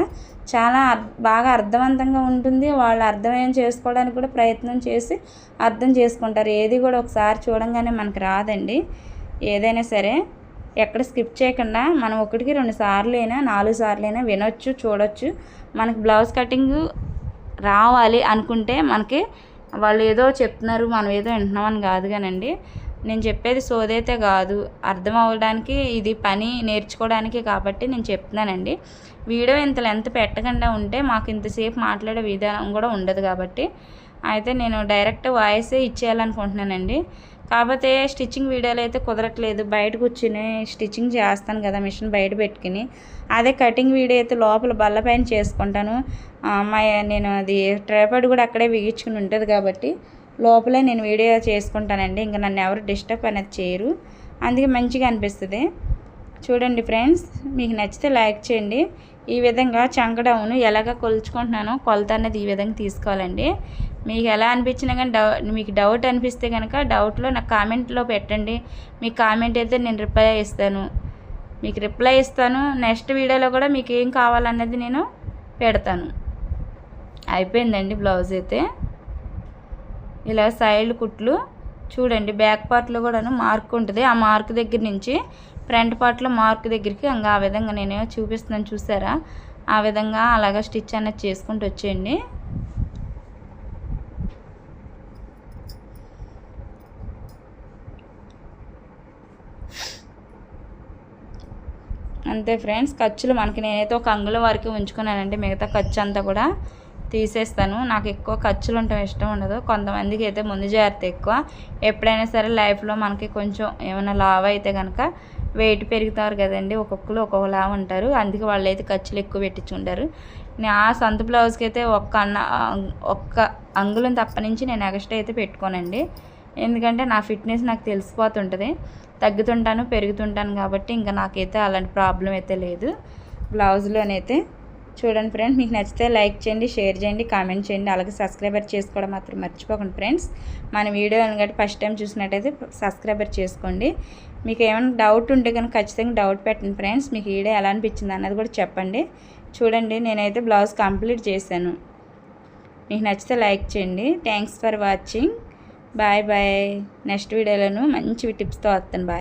చాలా బాగా అర్థవంతంగా ఉంటుంది. వాళ్ళు అర్థమయ్యేం చేసుకోవడానికి కూడా ప్రయత్నం చేసి అర్థం చేసుకుంటారు. ఏది కూడా ఒకసారి చూడంగానే మనకు రాదండి. ఏదైనా సరే ఎక్కడ స్కిప్ చేయకుండా మనం 1కి 2 సార్లు అయినా 4 సార్లు అయినా వినొచ్చు, చూడొచ్చు. మనకి బ్లౌజ్ కటింగ్ రావాలి అనుకుంటే మనకి వాళ్ళు ఏదో చెప్తున్నారు మనం ఏదో వింటున్నామని కాదు కానండి. నేను చెప్పేది సోదైతే కాదు, అర్థం అవ్వడానికి ఇది పని నేర్చుకోవడానికి కాబట్టి నేను చెప్తున్నానండి. వీడియో ఇంత లెంత్ పెట్టకుండా ఉంటే మాకు ఇంతసేపు మాట్లాడే విధానం కూడా ఉండదు కాబట్టి అయితే నేను డైరెక్ట్ వాయిసే ఇచ్చేయాలనుకుంటున్నానండి. కాకపోతే స్టిచ్చింగ్ వీడియోలు అయితే కుదరట్లేదు. బయట కూర్చుని స్టిచ్చింగ్ చేస్తాను కదా మిషన్ బయట పెట్టుకుని. అదే కటింగ్ వీడియో అయితే లోపల బల్లపైన చేసుకుంటాను. నేను అది ట్రైపాడ్ కూడా అక్కడే బిగించుకుని ఉంటుంది కాబట్టి లోపలే నేను వీడియో చేసుకుంటానండి. ఇంకా నన్ను ఎవరు డిస్టర్బ్ అనేది చేయరు, అందుకే మంచిగా అనిపిస్తుంది. చూడండి ఫ్రెండ్స్, మీకు నచ్చితే లైక్ చేయండి. ఈ విధంగా చంక డౌన్ ఎలాగ కొలుచుకుంటున్నానో కొలత అనేది ఈ విధంగా తీసుకోవాలండి. మీకు ఎలా అనిపించినా కానీ మీకు డౌట్ అనిపిస్తే కనుక డౌట్లో నాకు కామెంట్లో పెట్టండి. మీ కామెంట్ అయితే నేను రిప్లై ఇస్తాను. నెక్స్ట్ వీడియోలో కూడా మీకు ఏం కావాలన్నది నేను పెడతాను. అయిపోయిందండి బ్లౌజ్ అయితే. ఇలా సైడ్ కుట్లు చూడండి. బ్యాక్ పార్ట్లో కూడాను మార్క్ ఉంటుంది. ఆ మార్క్ దగ్గర నుంచి ఫ్రంట్ పార్ట్లో మార్క్ దగ్గరికి ఇంకా ఆ విధంగా నేను చూపిస్తున్నాను చూసారా, ఆ విధంగా అలాగా స్టిచ్ అనేది చేసుకుంటూ వచ్చేయండి. అంతే ఫ్రెండ్స్. ఖర్చులు మనకి నేనైతే ఒక అంగుళం వరకు ఉంచుకున్నానంటే మిగతా ఖర్చు అంతా కూడా తీసేస్తాను. నాకు ఎక్కువ ఖర్చులు ఉండటం ఇష్టం ఉండదు. కొంతమందికి అయితే ముందు జాగ్రత్త ఎక్కువ. ఎప్పుడైనా సరే లైఫ్లో మనకి కొంచెం ఏమైనా లావ్ అయితే కనుక వెయిట్ పెరుగుతారు కదండి, ఒక్కొక్కరు ఒక్కొక్కలా ఉంటారు. అందుకే వాళ్ళు అయితే ఖర్చులు ఎక్కువ పెట్టించుకుంటారు. నా సొంత బ్లౌజ్కి అయితే ఒక్క అంగుళం తప్ప నుంచి నేను ఎక్స్ట్రా అయితే పెట్టుకోనండి. ఎందుకంటే నా ఫిట్నెస్ నాకు తెలిసిపోతుంటుంది. తగ్గుతుంటాను, పెరుగుతుంటాను కాబట్టి ఇంకా నాకైతే అలాంటి ప్రాబ్లం అయితే లేదు బ్లౌజ్లోనైతే. చూడండి ఫ్రెండ్స్, మీకు నచ్చితే లైక్ చేయండి, షేర్ చేయండి, కామెంట్ చేయండి. అలాగే సబ్స్క్రైబర్ చేసుకోవడం మాత్రం మర్చిపోకండి ఫ్రెండ్స్. మన వీడియో ఎందుకంటే ఫస్ట్ టైం చూసినట్టయితే సబ్స్క్రైబర్ చేసుకోండి. మీకు ఏమైనా డౌట్ ఉంటే కనుక ఖచ్చితంగా డౌట్ పెట్టండి ఫ్రెండ్స్. మీకు వీడియో ఎలా అనిపించింది అన్నది కూడా చెప్పండి. చూడండి, నేనైతే బ్లౌజ్ కంప్లీట్ చేశాను. మీకు నచ్చితే లైక్ చేయండి. Thanks for watching. Bye bye. Next వీడియోలోను మంచి టిప్స్తో వస్తాను. బాయ్.